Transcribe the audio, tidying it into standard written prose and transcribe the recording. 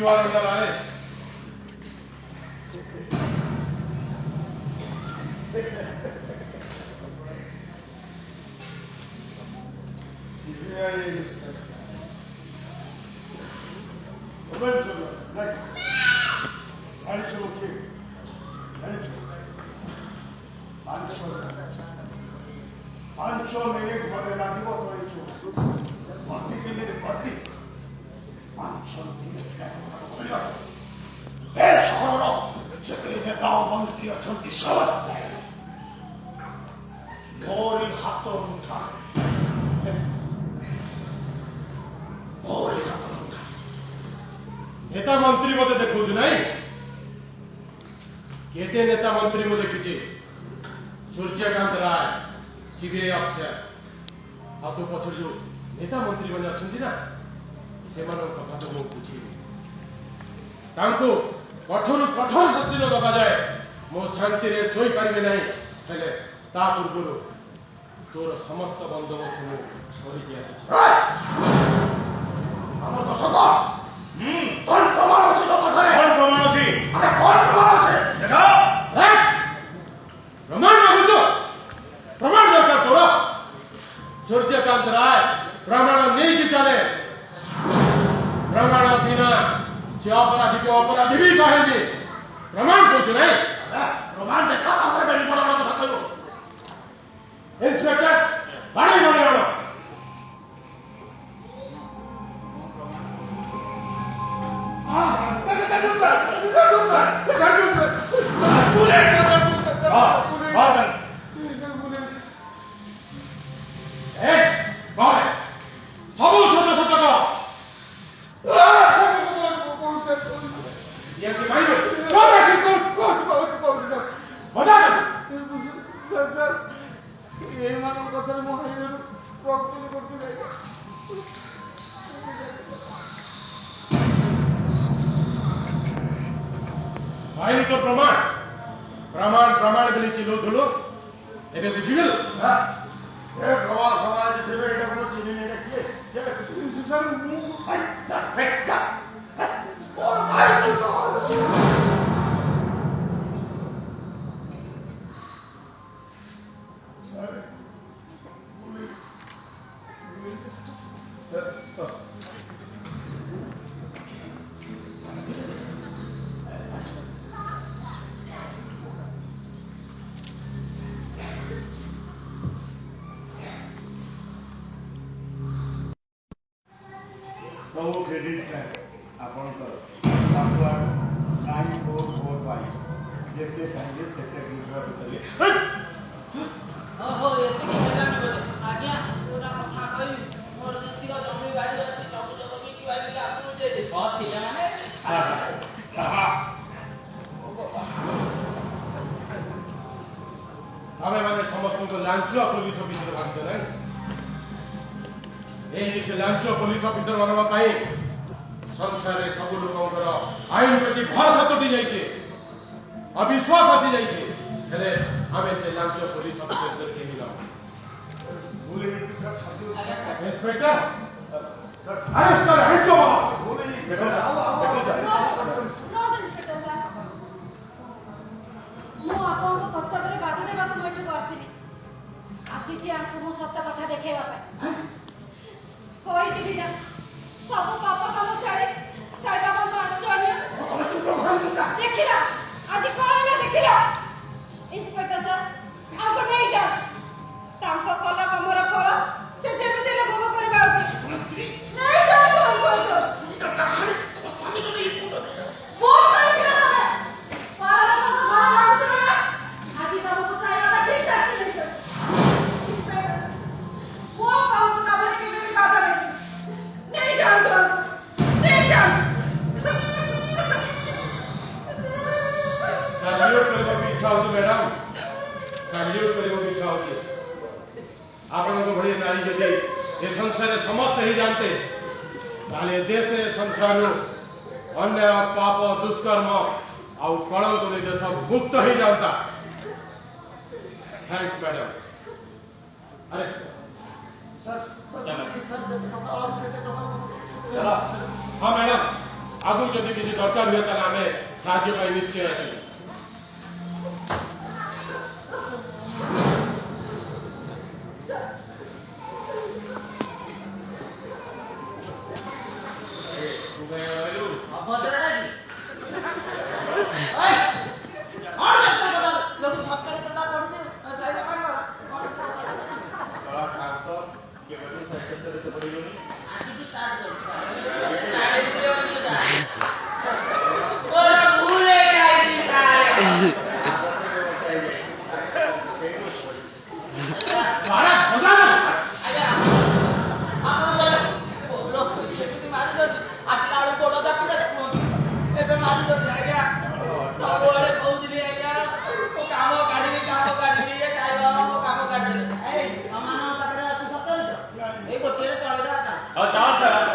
You are under arrest. नेता मंत्री मत देखु नहीं केते नेता मंत्री मत देखिचे सूर्यकांत राय सीबीआई अफिसर आतो पछर जो नेता मंत्री बने अछंती ना सेमानो कथा तो मो बुझी तांको कठोर कठोर शास्ति दबा जाए मो शांति रे सोई पारिबे नहीं हेले ता पूर्व तोर समस्त बंदोबस्त मो करि के आसी हमर दशका कौन प्रमाण अछि तो कथरे कौन प्रमाण अछि अरे कौन प्रमाण अछि देखा प्रमाण मागुचो प्रमाण दरकार तोरा सूर्यकांत राय प्रमाण नहीं कि चले प्रमाण बिना से अपराधी को अपराधी भी कहेंगे प्रमाण कुछ नहीं प्रमाण देखा हमरे बड़ी बड़ा कथा कहलो इंस्पेक्टर बड़ी बड़ी वाला भाई तो प्रमाण प्रमाण प्रमाण के लिए चिलो धुलो एबे बुझिगल हां ए प्रमाण प्रमाण जे छबे एटा कोनो चिनी ने रखिए जे सर मु हाय दा बेटा और भाई तो सर सब क्रेडिट है आपनकर पासवर्ड 9445 जेते संगे सेटे दूसरा बताइए ओहो एते की होला न बोले आज्ञा पूरा कथा कहि मोर जति का जमी बाड़ी अछि जब जब भी की बाड़ी के आपन दे दे बस हिला माने हमें माने समस्त को लांचुआ पुलिस ऑफिसर भागते नहीं से लांचुआ पुलिस ऑफिसर बनवा पाई संसार रे सब लोकंकर आईन प्रति भरोसा टूटी जाइछे अविश्वास आसी जाइछे हेले हमें से लांचुआ पुलिस ऑफिसर करके मिला भूले जी सर छाड़ो इंस्पेक्टर सर अरेस्ट कर हेड को भूले जी देखो सर इंस्पेक्टर साहब मु आपन को कर्तव्य रे बाधा देबा समय को आसी आपको मो सत्य कथा देखेबा पाए कोई दिली ना सब पाप काम छाड़े साइबा मन आश्चर्य देखिला आज कोला देखिला इंस्पेक्टर साहब आगो नहीं जा तांको कोला कमर फळ से जेमिति रे भोग करबा उचित नहीं जा हमको कहानी स्वामी तो नहीं पूछो बोल कर के ना पाला को मार दे आज तुमको साइबा का ठीक शास्ति नहीं इंस्पेक्टर साहब वो काम तो काबले के भी बाधा नहीं जान दो नहीं जान सैल्यूट करबो की इच्छा होची मैडम सैल्यूट करबो की इच्छा होची आपण को बड़ी नारी जदी ये संसार रे समस्त ही जानते ताले देश संसार अन्य पाप दुष्कर्म आउ कलंक रे देश मुक्त ही जानता थैंक्स मैडम अरे सर सर सर चला हाँ मैडम आगु जदि किसी दरकार हुए ताले आमे साहाय्य पाई निश्चय आसीबु। ଏ ଗୋଟିଏ ଚଳେଇ ଦବା। ଆଉ ଚାଲ